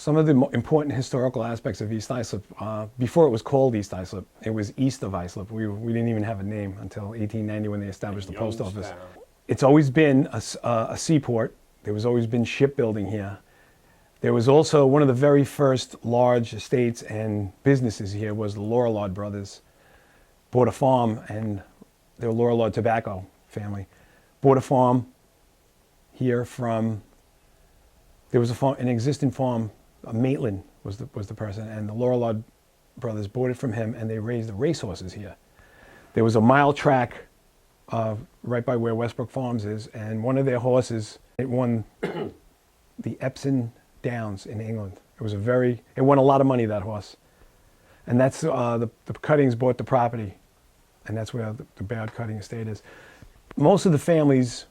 Some of the important historical aspects of East Islip, before it was called East Islip, it was east of Islip. We didn't even have a name until 1890 when they established the post office. It's always been a seaport. There was always been shipbuilding here. There was also one of the very first large estates and businesses here was the Lorillard brothers. Bought a farm, and they were Lorillard tobacco family. Bought a farm here from, there was a farm, an existing farm, Maitland was the person, and the Lorillard brothers bought it from him, and they raised the racehorses here. There was a mile track right by where Westbrook Farms is, and one of their horses, it won the Epsom Downs in England. It won a lot of money, that horse. And that's, the Cuttings bought the property, and that's where the Bad Cutting estate is. Most of the families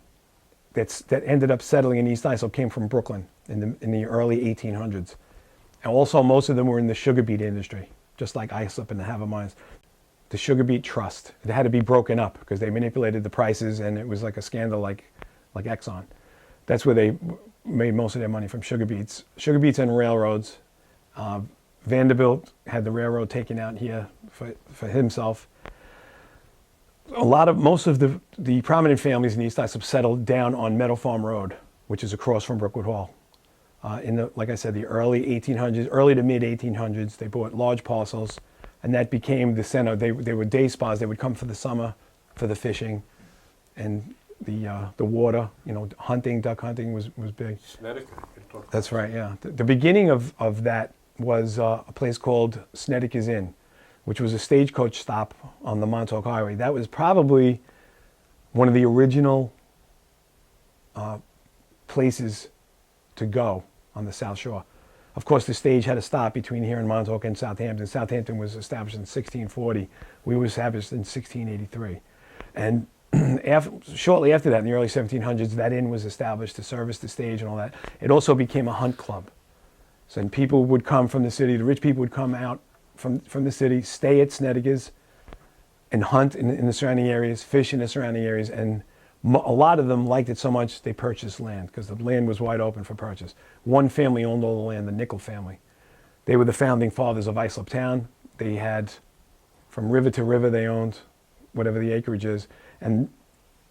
that ended up settling in East Islip came from Brooklyn in the early 1800s. And also most of them were in the sugar beet industry, just like Islip and the Havre Mines. The sugar beet trust, it had to be broken up because they manipulated the prices, and it was like a scandal like Exxon. That's where they made most of their money, from sugar beets. Sugar beets and railroads. Vanderbilt had the railroad taken out here for himself. Most of the prominent families in East Islip settled down on Meadow Farm Road, which is across from Brookwood Hall. Like I said, the early 1800s, early to mid 1800s, they bought large parcels, and that became the center. They were day spas. They would come for the summer, for the fishing, and the water. Hunting, duck hunting was big. That's right. Yeah. The beginning of that was a place called Snedecker's Inn, which was a stagecoach stop on the Montauk Highway. That was probably one of the original places to go on the South Shore. Of course, the stage had a stop between here and Montauk and Southampton. Southampton was established in 1640. We were established in 1683. And shortly after that, in the early 1700s, that inn was established to service the stage and all that. It also became a hunt club. So people would come from the city, the rich people would come out from the city, stay at Snedecker's, and hunt in the surrounding areas, fish in the surrounding areas, and a lot of them liked it so much they purchased land because the land was wide open for purchase. One family owned all the land, the Nickel family. They were the founding fathers of Islip Town. They had, from river to river, they owned whatever the acreage is, and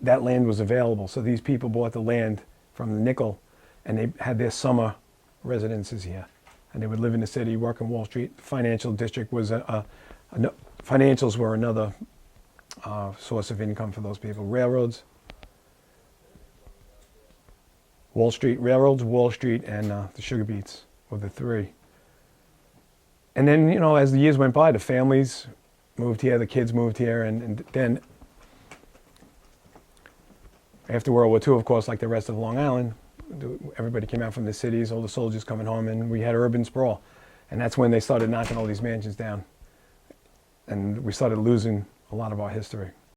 that land was available. So these people bought the land from the Nickel, and they had their summer residences here. And they would live in the city, work on Wall Street. The financial district was financials were another source of income for those people. Railroads, Wall Street, railroads, Wall Street, and the sugar beets were the three. And then, as the years went by, the families moved here, the kids moved here, and then after World War II, of course, like the rest of Long Island, everybody came out from the cities, all the soldiers coming home, and we had urban sprawl. And that's when they started knocking all these mansions down. And we started losing a lot of our history.